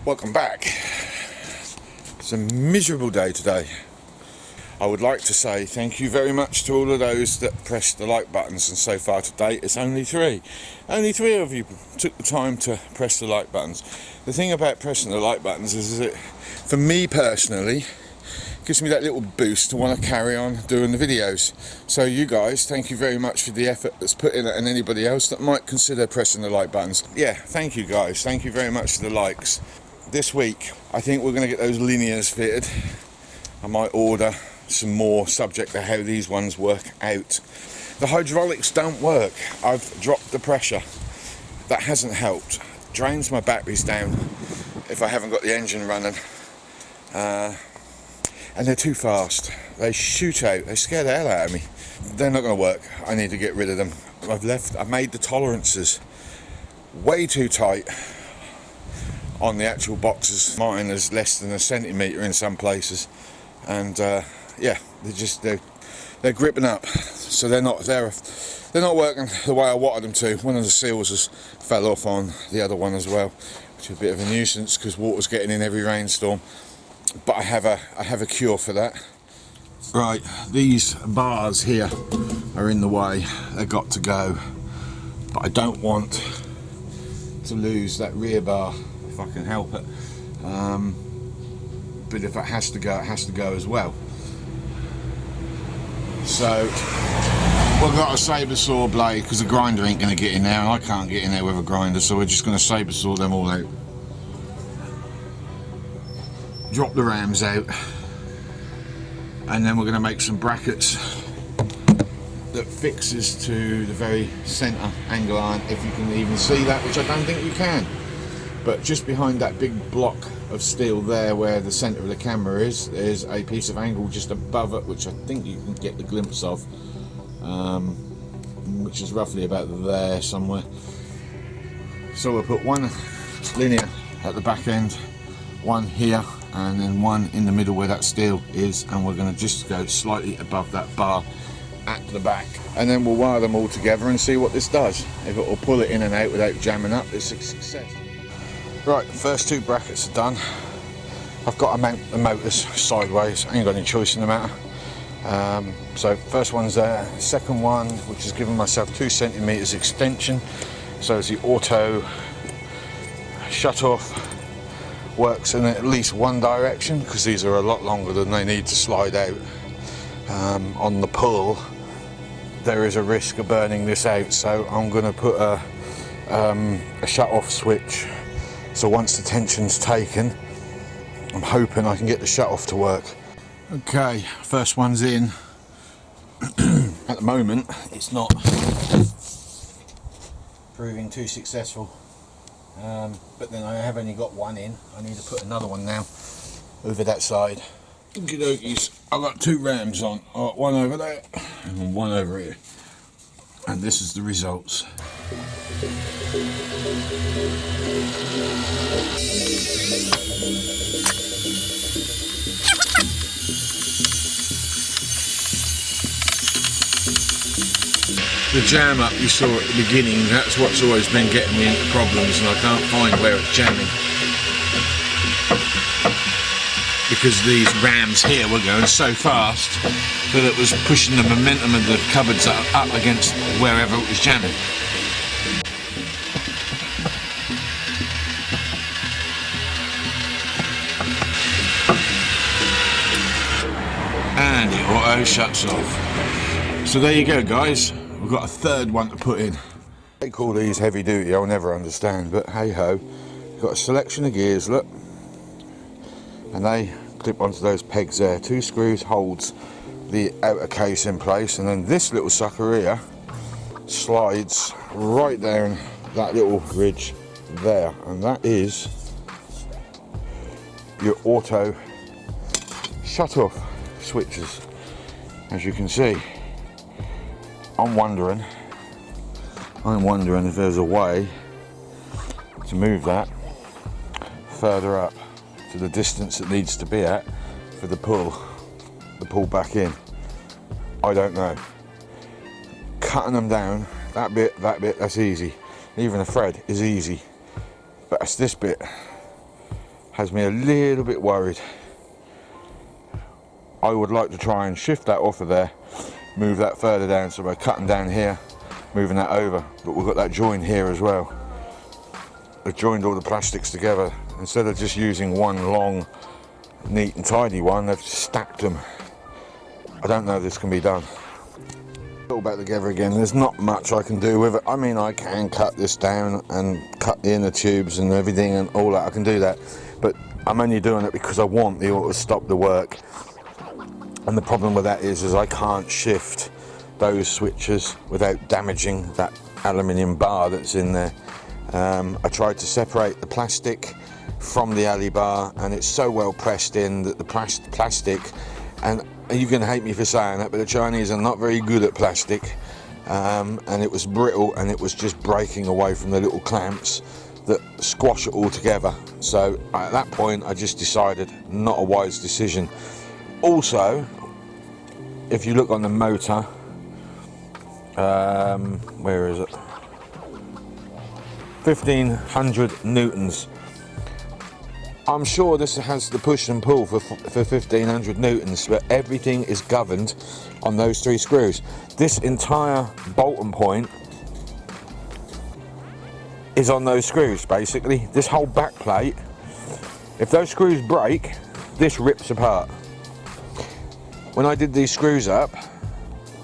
Welcome back. It's a miserable day today. I would like to say thank you very much to all of those that pressed the like buttons, and so far to date it's only three of you took the time to press the like buttons. The thing about pressing the like buttons is that for me personally gives me that little boost to want to carry on doing the videos. So you guys, thank you very much for the effort that's put in it, and anybody else that might consider pressing the like buttons, yeah, thank you guys, thank you very much for the likes. This week I think we're going to get those linears fitted. I might order some more, subject to how these ones work out. The hydraulics don't work. I've dropped the pressure. That hasn't helped. Drains my batteries down if I haven't got the engine running. And they're too fast. They shoot out. They scare the hell out of me. They're not going to work. I need to get rid of them. I've made the tolerances way too tight on the actual boxes. Mine is less than a centimetre in some places, and yeah, they're gripping up. So they're not working the way I wanted them to. One of the seals has fell off on the other one as well, which is a bit of a nuisance because water's getting in every rainstorm. But I have a cure for that. Right, these bars here are in the way. They've got to go. But I don't want to lose that rear bar if I can help it. But if it has to go, it has to go as well. So we've got a sabre saw blade because the grinder ain't going to get in there, and I can't get in there with a grinder, so we're just going to sabre saw them all out. Drop the rams out, and then we're going to make some brackets that fixes to the very centre angle iron, if you can even see that, which I don't think you can. But just behind that big block of steel there where the centre of the camera is, there's a piece of angle just above it, which I think you can get the glimpse of, which is roughly about there somewhere. So we'll put one linear at the back end, one here, and then one in the middle where that steel is, and we're going to just go slightly above that bar at the back, and then we'll wire them all together and see what this does. If it will pull it in and out without jamming up, it's a success. Right, the first two brackets are done. I've got to mount the motors sideways. I ain't got any choice in the matter. So first one's there. Second one, which has given myself 2 centimeters extension, so it's the auto shut off. Works in at least one direction because these are a lot longer than they need to slide out. On the pull there is a risk of burning this out, so I'm going to put a shut off switch, so once the tension's taken I'm hoping I can get the shut off to work. Okay, first one's in. At the moment it's not proving too successful. But then I have only got one in. I need to put another one now over that side. Okie dokies, I've got 2 rams on. I've got one over there and one over here. And this is the results. The jam up you saw at the beginning, that's what's always been getting me into problems, and I can't find where it's jamming. Because these rams here were going so fast that it was pushing the momentum of the cupboards up against wherever it was jamming. And it auto shuts off. So there you go guys. We've got a third one to put in. They call these heavy duty, I'll never understand, but hey ho. Got a selection of gears, look, and they clip onto those pegs there. 2 screws holds the outer case in place, and then this little sucker here slides right down that little ridge there, and that is your auto shut off switches. As you can see, I'm wondering if there's a way to move that further up to the distance it needs to be at for the pull back in. I don't know. Cutting them down, that bit, that's easy. Even a thread is easy, but it's this bit has me a little bit worried. I would like to try and shift that off of there, move that further down, so we're cutting down here, moving that over, but we've got that join here as well. I've joined all the plastics together. Instead of just using one long, neat and tidy one, they've stacked them. I don't know if this can be done. All back together again. There's not much I can do with it. I mean, I can cut this down and cut the inner tubes and everything and all that. I can do that, but I'm only doing it because I want the auto stop the work. And the problem with that is I can't shift those switches without damaging that aluminium bar that's in there. I tried to separate the plastic from the alley bar, and it's so well pressed in that the plastic, and you're going to hate me for saying that, but the Chinese are not very good at plastic, and it was brittle and it was just breaking away from the little clamps that squash it all together. So at that point I just decided not a wise decision. Also, if you look on the motor, where is it? 1500 newtons. I'm sure this has the push and pull for 1500 newtons, but everything is governed on those 3 screws. This entire Bolton point is on those screws, basically. This whole back plate, if those screws break, this rips apart. When I did these screws up,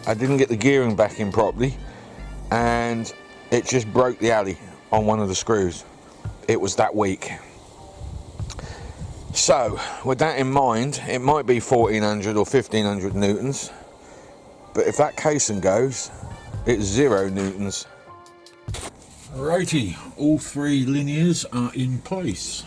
I didn't get the gearing back in properly, and it just broke the alley on one of the screws. It was that weak. So with that in mind, it might be 1400 or 1500 newtons, but if that casing goes, it's 0 newtons. Righty, all 3 linears are in place.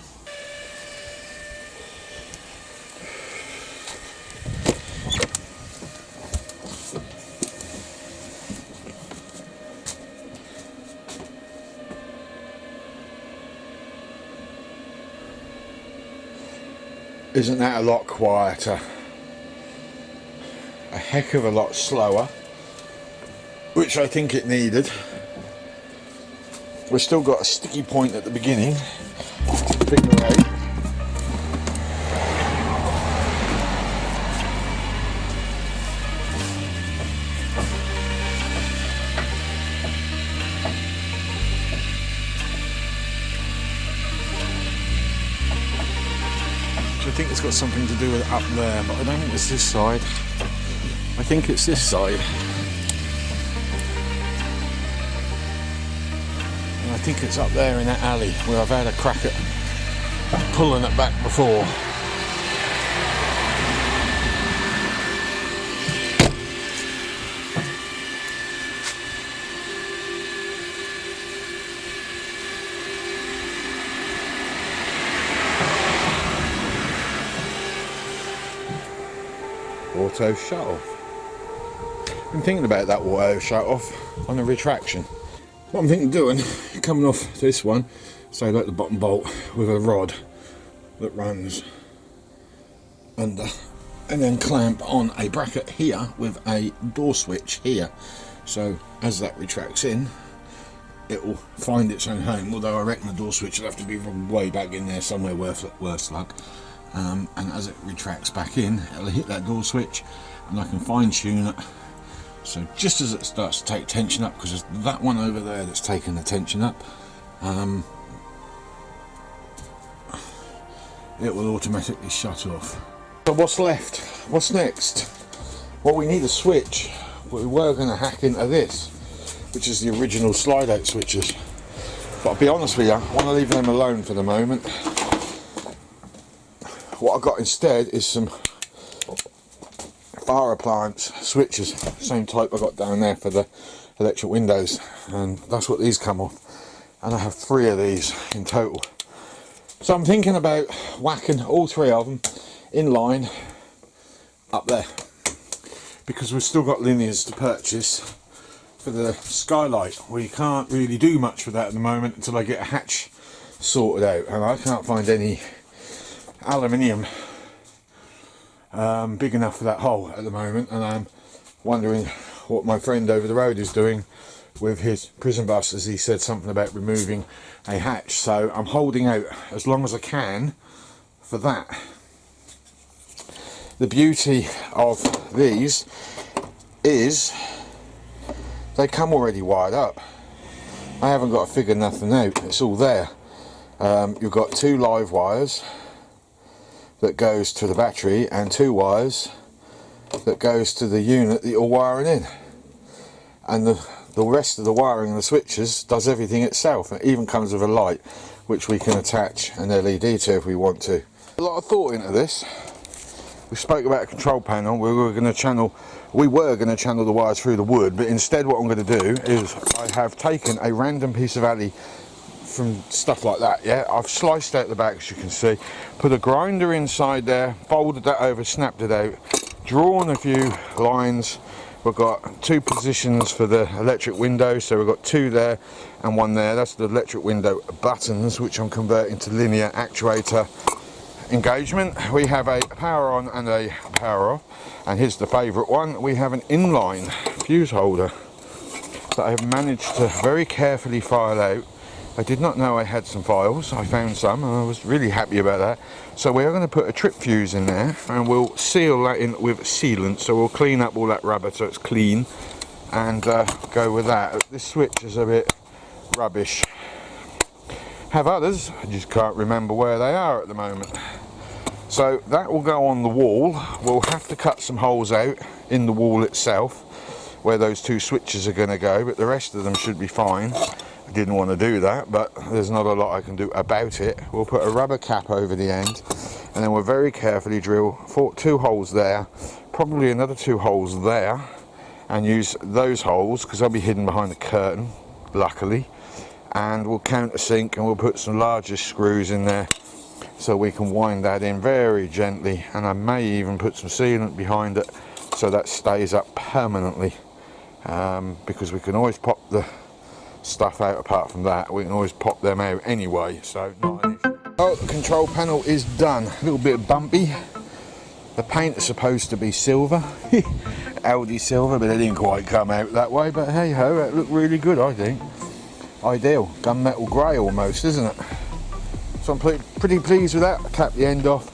Isn't that a lot quieter? A heck of a lot slower, which I think it needed. We've still got a sticky point at the beginning to figure out. I think it's got something to do with it up there, but I don't think it's this side. I think it's this side. And I think it's up there in that alley where I've had a crack at pulling it back before. Auto shut off. I'm thinking about that auto shut off on the retraction. What I'm thinking of doing, coming off this one, say like the bottom bolt with a rod that runs under, and then clamp on a bracket here with a door switch here. So as that retracts in, it will find its own home, although I reckon the door switch will have to be way back in there somewhere, worse luck. And as it retracts back in, it'll hit that door switch and I can fine tune it. So just as it starts to take tension up, because there's that one over there that's taking the tension up, it will automatically shut off. So what's left? What's next? Well, we need a switch, but we were going to hack into this, which is the original slide-out switches. But I'll be honest with you, I want to leave them alone for the moment. What I got instead is some fire appliance switches, same type I got down there for the electric windows, and that's what these come off, and I have 3 of these in total. So I'm thinking about whacking all 3 of them in line up there, because we've still got linears to purchase for the skylight. We can't really do much for that at the moment until I get a hatch sorted out, and I can't find any aluminium big enough for that hole at the moment, and I'm wondering what my friend over the road is doing with his prison bus, as he said something about removing a hatch. So I'm holding out as long as I can for that. The beauty of these is they come already wired up. I haven't got to figure nothing out, it's all there. You've got 2 live wires that goes to the battery and 2 wires that goes to the unit that you're wiring in, and the rest of the wiring and the switches does everything itself. It even comes with a light which we can attach an LED to if we want to. A lot of thought into this. We spoke about a control panel. We were going to channel the wires through the wood, but instead what I'm going to do is I have taken a random piece of alley from stuff like that. Yeah, I've sliced out the back, as you can see, put a grinder inside there, folded that over, snapped it out, drawn a few lines. We've got 2 positions for the electric window, so we've got 2 there and 1 there. That's the electric window buttons, which I'm converting to linear actuator engagement. We have a power on and a power off, and here's the favourite one. We have an inline fuse holder that I have managed to very carefully file out. I did not know I had some files. I found some and I was really happy about that. So we are going to put a trip fuse in there and we'll seal that in with sealant. So we'll clean up all that rubber so it's clean and go with that. This switch is a bit rubbish. Have others, I just can't remember where they are at the moment. So that will go on the wall. We'll have to cut some holes out in the wall itself where those 2 switches are going to go, but the rest of them should be fine. I didn't want to do that, but there's not a lot I can do about it. We'll put a rubber cap over the end, and then we'll very carefully drill 2 holes there, probably another 2 holes there, and use those holes because they'll be hidden behind the curtain, luckily. And we'll countersink and we'll put some larger screws in there so we can wind that in very gently, and I may even put some sealant behind it so that stays up permanently, because we can always pop the stuff out. Apart from that, we can always pop them out anyway, so not an issue. Oh, the control panel is done. A little bit bumpy. The paint is supposed to be silver, Aldi silver, but it didn't quite come out that way. But hey ho, it looked really good, I think. Ideal, gunmetal grey almost, isn't it? So I'm pretty pleased with that. I tapped the end off.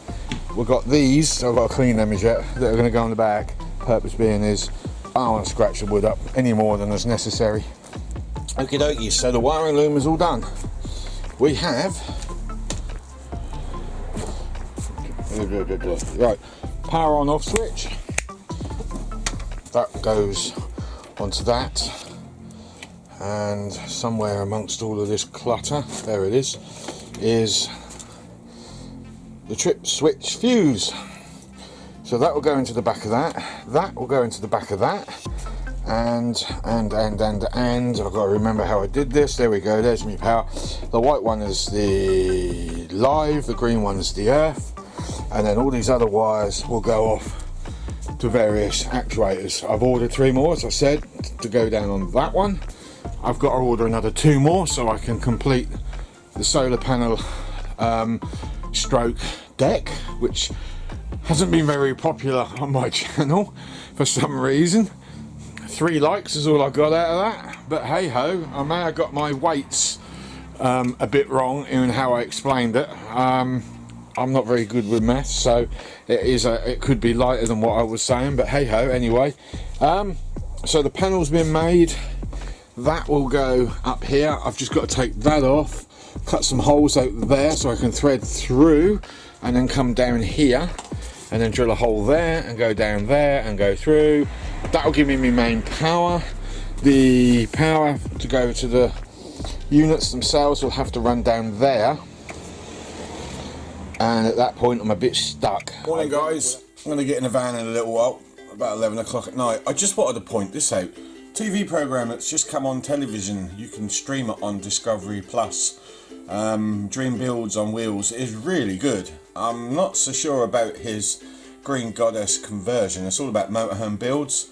We've got these, so I've got to clean them as yet, that are going to go on the back. Purpose being is I don't want to scratch the wood up any more than is necessary. Okie dokie, so the wiring loom is all done. We have, right, power on off switch. That goes onto that. And somewhere amongst all of this clutter, there it is the trip switch fuse. So that will go into the back of that. That will go into the back of that. And I've got to remember how I did this. There we go, there's my power. The white one is the live, the green one is the earth, and then all these other wires will go off to various actuators. I've ordered 3 more, as I said, to go down on that one. I've got to order another 2 more so I can complete the solar panel stroke deck, which hasn't been very popular on my channel for some reason. 3 likes is all I got out of that, but hey ho, I may have got my weights a bit wrong in how I explained it. I'm not very good with maths, so it could be lighter than what I was saying, but hey ho, anyway. So the panel's been made. That will go up here. I've just got to take that off, cut some holes out there so I can thread through, and then come down here and then drill a hole there and go down there and go through. That'll give me my main power. The power to go to the units themselves will have to run down there, and at that point I'm a bit stuck. Morning guys, I'm going to get in the van in a little while, about 11 o'clock at night. I just wanted to point this out. TV program that's just come on television, you can stream it on Discovery Plus. Dream Builds on Wheels is really good. I'm not so sure about his Green Goddess conversion. It's all about motorhome builds.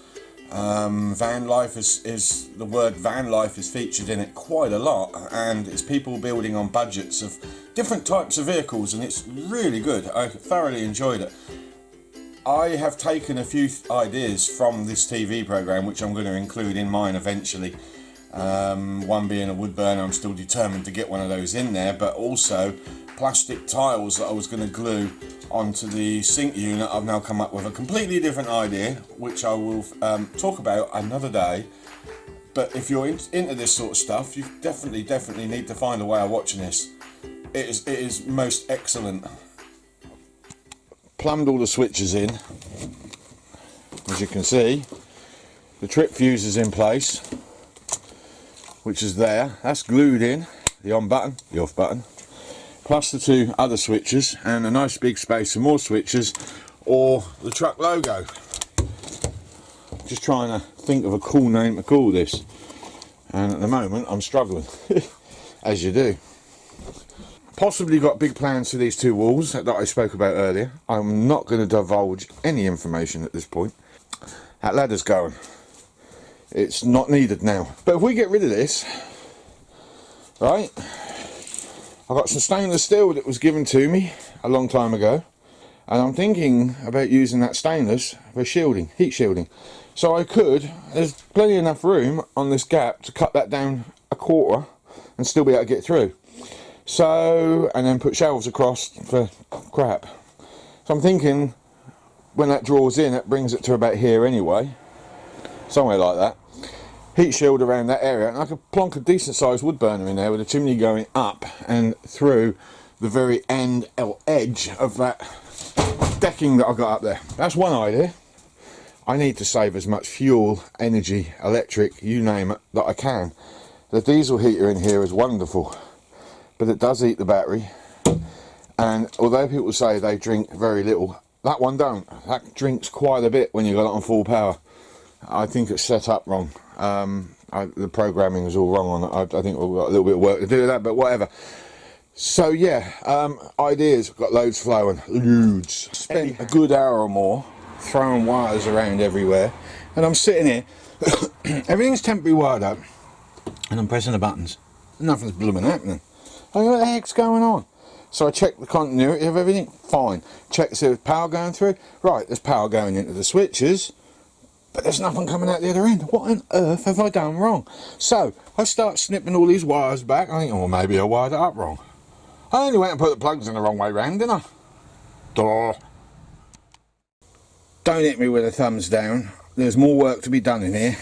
Van life is the word van life is featured in it quite a lot, and it's people building on budgets of different types of vehicles, and it's really good. I thoroughly enjoyed it. I have taken a few ideas from this TV program which I'm going to include in mine eventually, One being a wood burner, I'm still determined to get one of those in there, but also plastic tiles that I was going to glue onto the sink unit. I've now come up with a completely different idea, which I will talk about another day. But if you're into this sort of stuff, you definitely need to find a way of watching this. It is most excellent. Plumbed all the switches in, as you can see. The trip fuse is in place, which is there. That's glued in, the on button, the off button, plus the two other switches, and a nice big space for more switches, or the truck logo. Just trying to think of a cool name to call this, and at the moment I'm struggling, as you do. Possibly got big plans for these two walls that I spoke about earlier. I'm not going to divulge any information at this point. That ladder's going. It's not needed now. But if we get rid of this, right, I've got some stainless steel that was given to me a long time ago, and I'm thinking about using that stainless for shielding, heat shielding. So I could, there's plenty enough room on this gap to cut that down a quarter and still be able to get through. So, and then put shelves across for crap. So I'm thinking when that draws in, it brings it to about here anyway, somewhere like that. Heat shield around that area, and I could plonk a decent sized wood burner in there with a chimney going up and through the very end or edge of that decking that I got up there. That's one idea. I need to save as much fuel, energy, electric, you name it, that I can. The diesel heater in here is wonderful, but it does eat the battery, and although people say they drink very little, that one don't. That drinks quite a bit when you got it on full power. I think it's set up wrong. The programming is all wrong on it. I think we've got a little bit of work to do with that, but whatever. So yeah, ideas, got loads flowing, loads. Spent a good hour or more throwing wires around everywhere, and I'm sitting here, everything's temporary wired up, and I'm pressing the buttons. Nothing's blooming happening. I go, what the heck's going on? So I check the continuity of everything, fine. Check to see if there's power going through. Right, there's power going into the switches, but there's nothing coming out the other end. What on earth have I done wrong? So I start snipping all these wires back. I think, well, maybe I wired it up wrong. I only went and put the plugs in the wrong way round, didn't I? Duh. Don't hit me with a thumbs down. There's more work to be done in here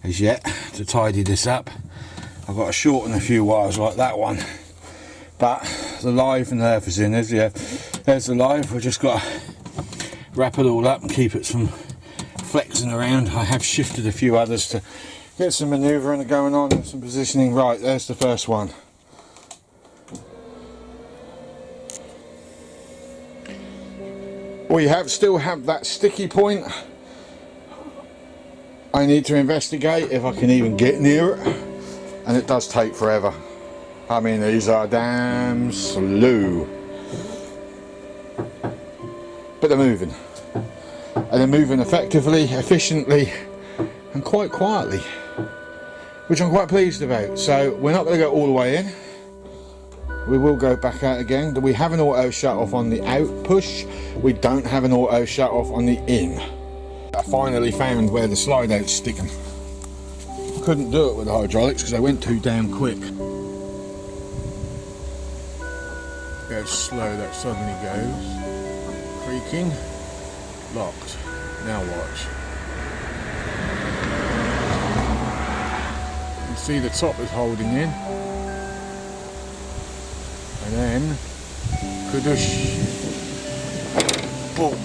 as yet to tidy this up. I've got to shorten a few wires like that one, but the live and the earth is in. There's the live. We've just got to wrap it all up and keep it from flexing around. I have shifted a few others to get some manoeuvring going on and some positioning. Right, there's the first one. We still have that sticky point. I need to investigate if I can even get near it, and it does take forever. I mean, these are damn slow, but they're moving, and they're moving effectively, efficiently, and quite quietly, which I'm quite pleased about. So we're not going to go all the way in. We will go back out again. We have an auto shut off on the out push. We don't have an auto shut off on the in. I finally found where the slide out's sticking. Couldn't do it with the hydraulics because I went too damn quick. How slow that suddenly goes. Creaking. Locked. Now watch. You can see the top is holding in. And then, kadoosh. Boom.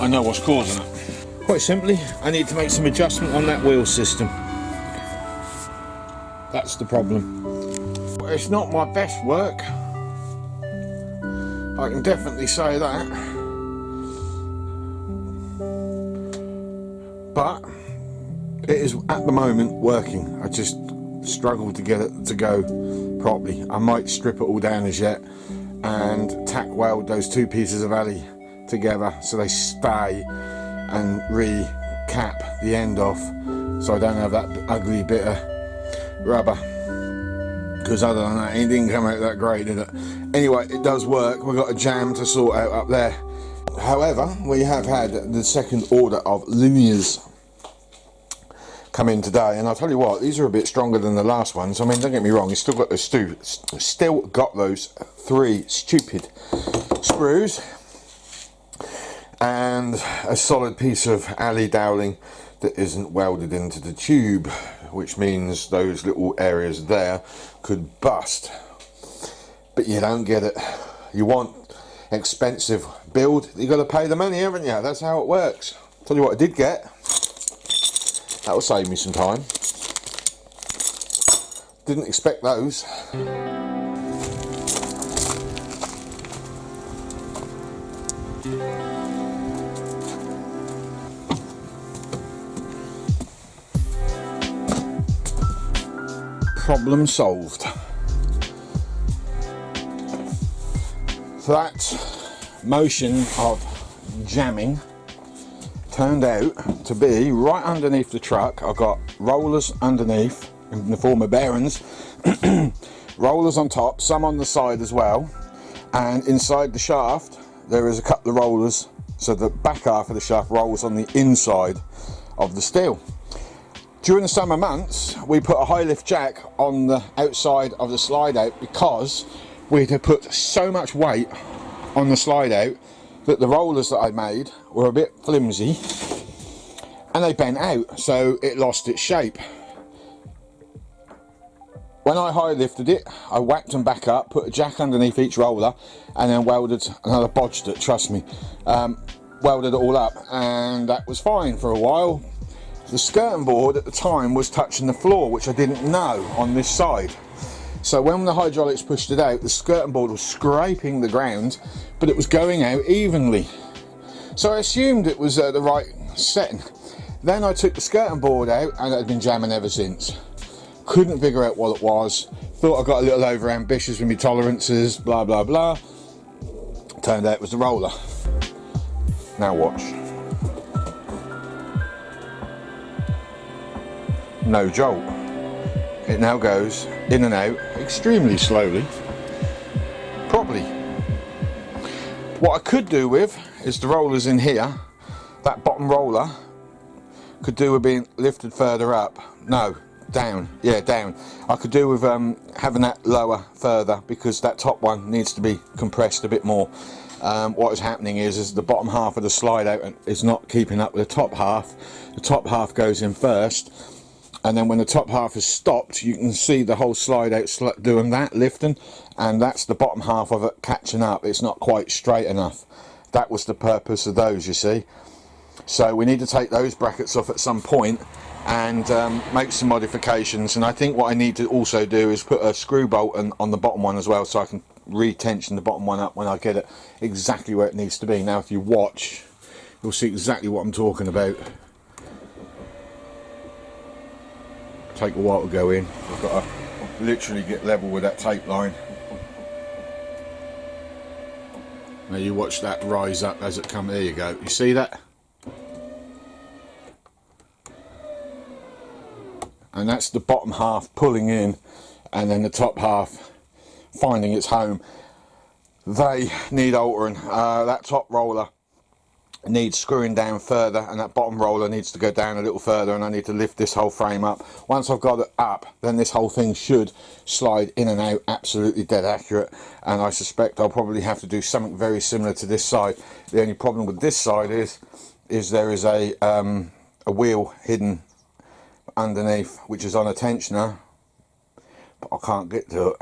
I know what's causing it. Quite simply, I need to make some adjustment on that wheel system. That's the problem. It's not my best work. I can definitely say that. But it is at the moment working. I just struggle to get it to go properly. I might strip it all down as yet and tack weld those two pieces of alley together so they stay, and recap the end off so I don't have that ugly bit of rubber, because other than that it didn't come out that great, did it? Anyway, it does work. We've got a jam to sort out up there. However, we have had the second order of linears come in today, and I'll tell you what, these are a bit stronger than the last ones. I mean, don't get me wrong, it's still got those 3 stupid screws and a solid piece of alley dowling that isn't welded into the tube, which means those little areas there could bust. But you don't get it. You want expensive build, you got to pay the money, haven't you? That's how it works. Tell you what I did get. That will save me some time. Didn't expect those. Problem solved. So that motion of jamming turned out to be right underneath the truck. I've got rollers underneath in the form of bearings, rollers on top, some on the side as well, and inside the shaft there is a couple of rollers, so the back half of the shaft rolls on the inside of the steel. During the summer months we put a high lift jack on the outside of the slide out because we had put so much weight on the slide out that the rollers that I made were a bit flimsy and they bent out, so it lost its shape. When I high lifted it, I whacked them back up, put a jack underneath each roller, and then welded another bodged it, trust me, welded it all up, and that was fine for a while. The skirting board at the time was touching the floor, which I didn't know on this side. So when the hydraulics pushed it out, the skirting board was scraping the ground, but it was going out evenly. So I assumed it was the right setting. Then I took the skirting board out and it had been jamming ever since. Couldn't figure out what it was. Thought I got a little over ambitious with my tolerances, blah blah blah. Turned out it was the roller. Now watch. No jolt. It now goes in and out extremely slowly, properly. What I could do with is the rollers in here, that bottom roller could do with being lifted further up. No, down. Yeah, down. I could do with having that lower further because that top one needs to be compressed a bit more. What is happening is the bottom half of the slide out is not keeping up with the top half. The top half goes in first, and then when the top half is stopped, you can see the whole slide out doing that, lifting, and that's the bottom half of it catching up. It's not quite straight enough. That was the purpose of those, you see. So we need to take those brackets off at some point and make some modifications. And I think what I need to also do is put a screw bolt on the bottom one as well, so I can re-tension the bottom one up when I get it exactly where it needs to be. Now if you watch, you'll see exactly what I'm talking about. Take a while to go in. I've got to literally get level with that tape line. Now you watch that rise up as it comes. There you go. You see that? And that's the bottom half pulling in, and then the top half finding its home. They need altering. That top roller needs screwing down further, and that bottom roller needs to go down a little further, and I need to lift this whole frame up. Once I've got it up, then this whole thing should slide in and out absolutely dead accurate, and I suspect I'll probably have to do something very similar to this side. The only problem with this side is there is a wheel hidden underneath, which is on a tensioner, but I can't get to it.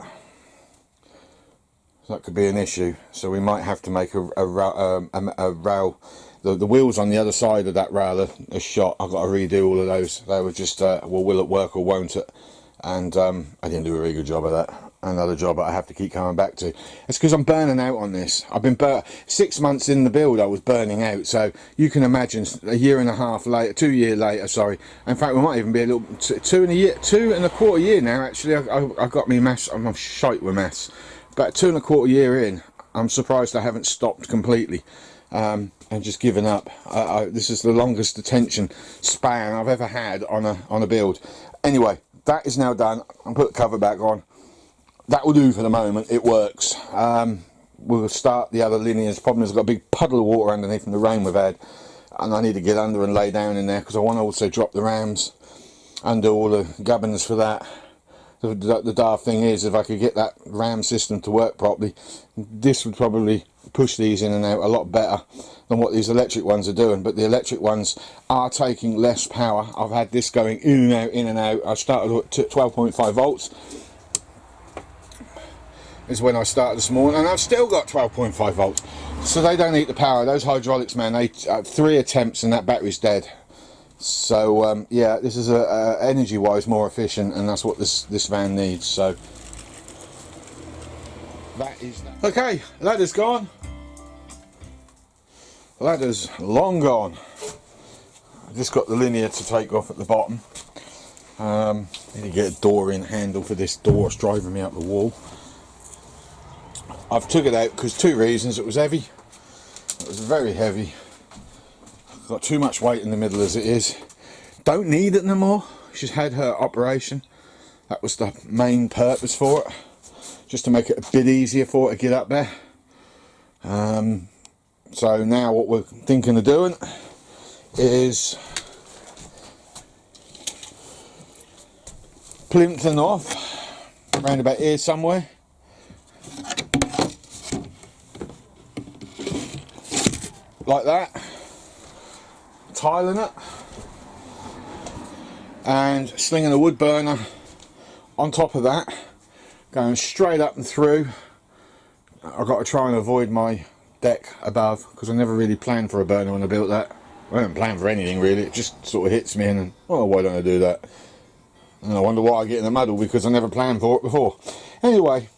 So that could be an issue, so we might have to make a rail. The wheels on the other side of that rail are shot. I've got to redo all of those. They were just well, will it work or won't it? And I didn't do a really good job of that. Another job that I have to keep coming back to. It's because I'm burning out on this. I've been 6 months in the build. I was burning out, so you can imagine a year and a half later, 2 years later, sorry. In fact, we might even be a little 2.25 years now. Actually, I got me maths. I'm shite with maths. About 2.25 years in, I'm surprised I haven't stopped completely and just given up. This is the longest attention span I've ever had on a build. Anyway, that is now done. I'll put the cover back on. That will do for the moment. It works. We'll start the other linears. Problem is I've got a big puddle of water underneath from the rain we've had, and I need to get under and lay down in there because I want to also drop the rams undo all the gubbins for that. The daft thing is, if I could get that ram system to work properly, this would probably push these in and out a lot better than what these electric ones are doing. But the electric ones are taking less power. I've had this going in and out, in and out. I started at 12.5 volts is when I started this morning, and I've still got 12.5 volts. So they don't eat the power. Those hydraulics, man, they 3 attempts and that battery's dead. So yeah, this is energy wise more efficient, and that's what this van needs. So that is that. Okay, ladder's gone. Ladder's long gone. I've just got the linear to take off at the bottom. Need to get a door in handle for this door. It's driving me up the wall. I've took it out because 2 reasons. It was heavy. It was very heavy. Got too much weight in the middle as it is. Don't need it no more. She's had her operation. That was the main purpose for it, just to make it a bit easier for her to get up there. So now what we're thinking of doing is plinthing off around about here somewhere. Like that. Tiling it and slinging a wood burner on top of that, going straight up and through. I've got to try and avoid my deck above because I never really planned for a burner when I built that. I didn't plan for anything really, it just sort of hits me and then, oh, why don't I do that? And I wonder why I get in the muddle, because I never planned for it before. Anyway,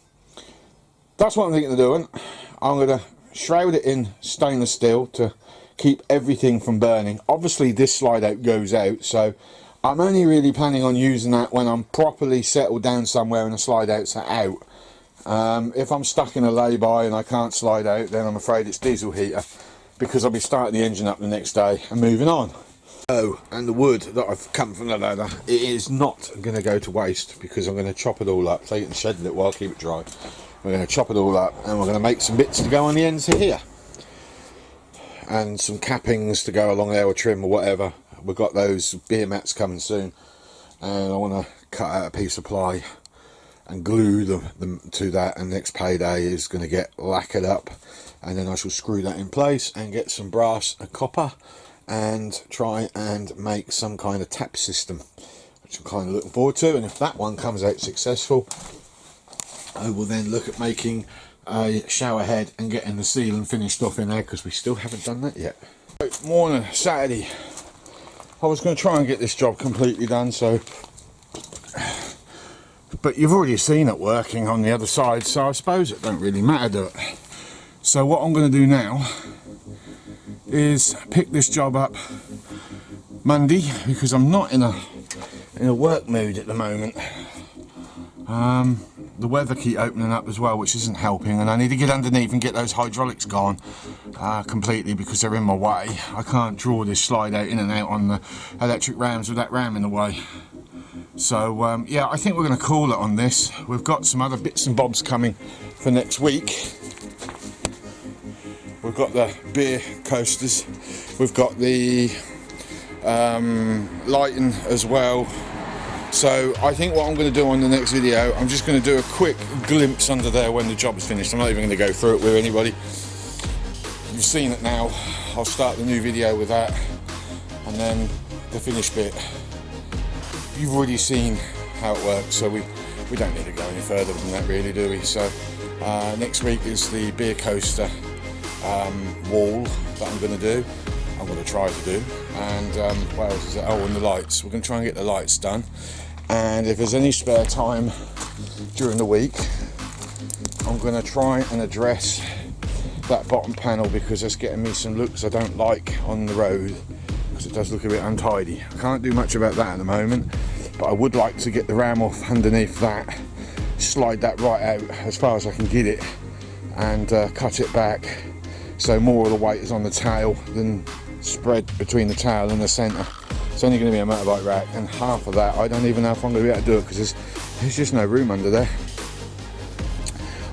that's what I'm thinking of doing. I'm going to shroud it in stainless steel to keep everything from burning. Obviously this slide out goes out, so I'm only really planning on using that when I'm properly settled down somewhere and the slide outs are out. If I'm stuck in a lay-by and I can't slide out, then I'm afraid it's diesel heater, because I'll be starting the engine up the next day and moving on. Oh, and the wood that I've come from the ladder, it is not going to go to waste, because I'm going to chop it all up, take it and shed it a little while, keep it dry. We're going to chop it all up and we're going to make some bits to go on the ends here. And some cappings to go along there, or trim or whatever. We've got those beer mats coming soon, and I want to cut out a piece of ply and glue them to that, and next payday is going to get lacquered up, and then I shall screw that in place and get some brass and copper and try and make some kind of tap system, which I'm kind of looking forward to. And if that one comes out successful, I will then look at making a shower head and getting the ceiling finished off in there, because we still haven't done that yet. Morning, Saturday. I was going to try and get this job completely done, but you've already seen it working on the other side, so I suppose it don't really matter, do it? So what I'm going to do now is pick this job up Monday, because I'm not in a work mood at the moment. The weather keep opening up as well, which isn't helping, and I need to get underneath and get those hydraulics gone completely, because they're in my way. I can't draw this slide out in and out on the electric rams with that ram in the way. So yeah, I think we're going to call it on this. We've got some other bits and bobs coming for next week. We've got the beer coasters, we've got the lighting as well. So I think what I'm going to do on the next video, I'm just going to do a quick glimpse under there when the job is finished. I'm not even going to go through it with anybody. You've seen it now. I'll start the new video with that, and then the finished bit. You've already seen how it works, so we don't need to go any further than that really, do we? So next week is the beer coaster wall that I'm going to do. I'm going to try to do, and what else is it? Oh, and the lights. We're going to try and get the lights done, and if there's any spare time during the week, I'm going to try and address that bottom panel, because it's getting me some looks I don't like on the road, because it does look a bit untidy. I can't do much about that at the moment, but I would like to get the ram off underneath that, slide that right out as far as I can get it, and cut it back so more of the weight is on the tail than spread between the tail and the centre. It's only going to be a motorbike rack, and half of that I don't even know if I'm going to be able to do it, because there's just no room under there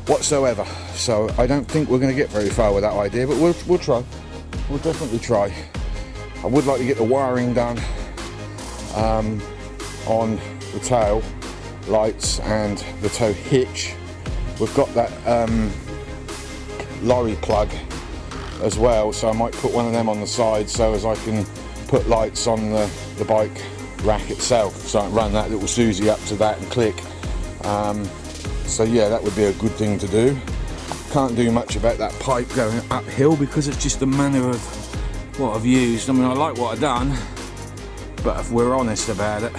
whatsoever. So I don't think we're going to get very far with that idea, but we'll try. We'll definitely try. I would like to get the wiring done on the tail lights and the tow hitch. We've got that lorry plug as well, so I might put one of them on the side so as I can put lights on the bike rack itself, so I can run that little Susie up to that and click. So yeah, that would be a good thing to do. Can't do much about that pipe going uphill because it's just the manner of what I've used. I mean, I like what I've done, but if we're honest about it,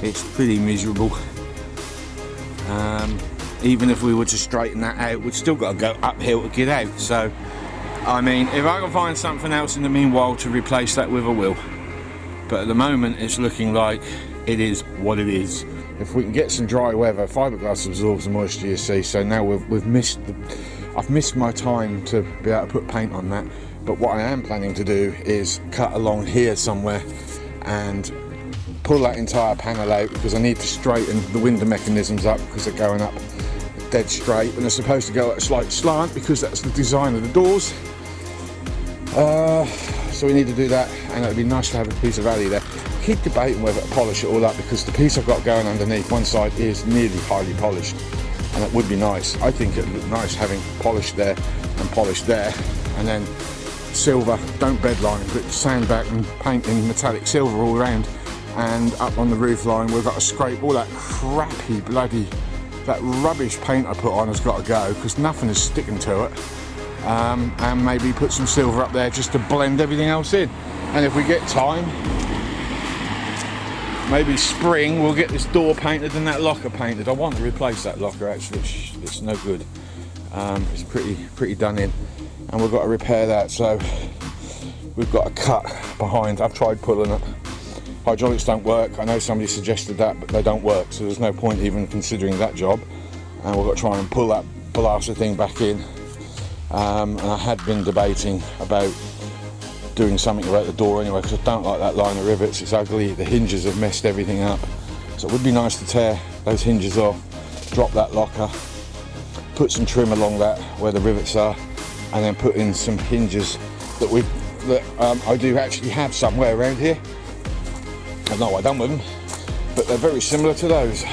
it's pretty miserable. Even if we were to straighten that out, we've still got to go uphill to get out. So I mean, if I can find something else in the meanwhile to replace that with, I will. But at the moment, it's looking like it is what it is. If we can get some dry weather, fiberglass absorbs the moisture, you see. So now I've missed my time to be able to put paint on that. But what I am planning to do is cut along here somewhere and pull that entire panel out, because I need to straighten the window mechanisms up because they're going up dead straight and they're supposed to go at a slight slant because that's the design of the doors. So we need to do that, and it would be nice to have a piece of alley there. Keep debating whether to polish it all up, because the piece I've got going underneath one side is nearly highly polished, and it would be nice. I think it would look nice having polished there and polished there, and then silver, don't bedline, but sand back and paint in metallic silver all around. And up on the roof line we've got to scrape all that crappy bloody, that rubbish paint I put on has got to go, because nothing is sticking to it. And maybe put some silver up there just to blend everything else in. And if we get time, maybe spring, we'll get this door painted and that locker painted. I want to replace that locker actually, it's no good. It's pretty done in, and we've got to repair that. So we've got a cut behind. I've tried pulling it. Hydraulics don't work. I know somebody suggested that, but they don't work, so there's no point even considering that job. And we've got to try and pull that blaster thing back in. And I had been debating about doing something about the door anyway, because I don't like that line of rivets. It's ugly, the hinges have messed everything up. So it would be nice to tear those hinges off, drop that locker, put some trim along that where the rivets are, and then put in some hinges that I do actually have somewhere around here. I don't know what I've done with them, but they're very similar to those.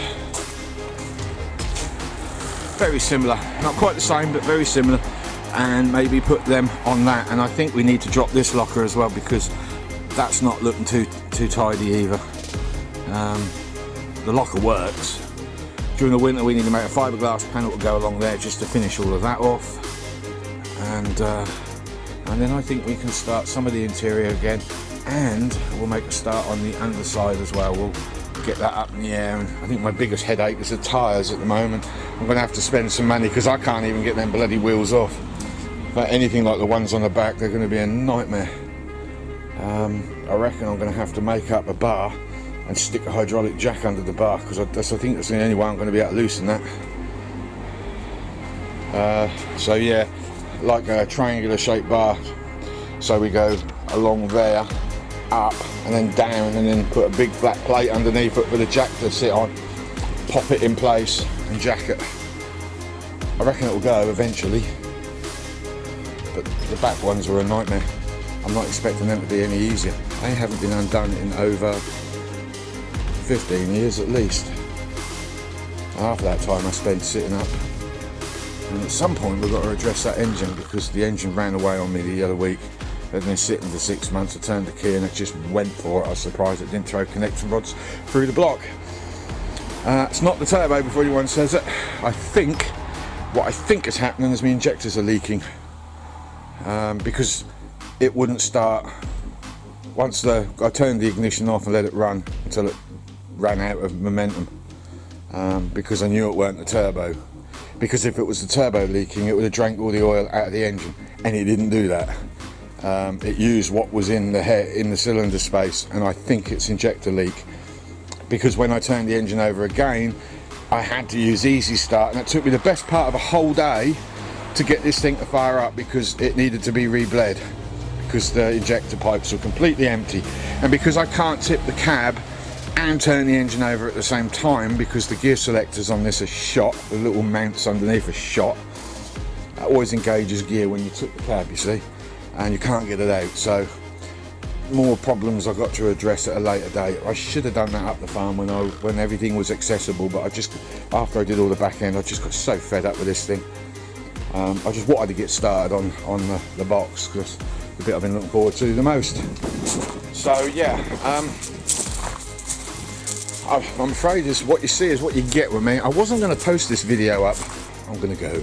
Very similar, not quite the same, but very similar. And maybe put them on that. And I think we need to drop this locker as well, because that's not looking too tidy either. The locker works. During the winter we need to make a fiberglass panel to go along there just to finish all of that off. And then I think we can start some of the interior again, and we'll make a start on the underside as well. We'll get that up in the air, and I think my biggest headache is the tyres at the moment. I'm going to have to spend some money because I can't even get them bloody wheels off. But anything like the ones on the back, they're going to be a nightmare. I reckon I'm going to have to make up a bar and stick a hydraulic jack under the bar, because I think that's the only way I'm going to be able to loosen that. So yeah, like a triangular shaped bar. So we go along there, up and then down, and then put a big black plate underneath it with a jack to sit on, pop it in place and jack it. I reckon it'll go eventually, but the back ones were a nightmare. I'm not expecting them to be any easier. They haven't been undone in over 15 years at least. Half of that time I spent sitting up. And at some point we've got to address that engine, because the engine ran away on me the other week. They'd been sitting for 6 months. I turned the key and it just went for it. I was surprised it didn't throw connecting rods through the block. It's not the turbo before anyone says it. What I think is happening is my injectors are leaking, because it wouldn't start once I turned the ignition off and let it run until it ran out of momentum, because I knew it weren't the turbo. Because if it was the turbo leaking, it would have drank all the oil out of the engine, and it didn't do that. It used what was in the cylinder space, and I think it's injector leak. Because when I turned the engine over again, I had to use easy start, and it took me the best part of a whole day to get this thing to fire up, because it needed to be rebled, because the injector pipes were completely empty. And because I can't tip the cab and turn the engine over at the same time, because the gear selectors on this are shot, the little mounts underneath are shot. It always engages gear when you tip the cab, you see, and you can't get it out. So more problems I've got to address at a later date. I should have done that up the farm when everything was accessible, but after I did all the back end, I just got so fed up with this thing. I just wanted to get started on the box, because the bit I've been looking forward to the most. So yeah, I'm afraid what you see is what you get with me. I wasn't going to post this video up. I'm going to go.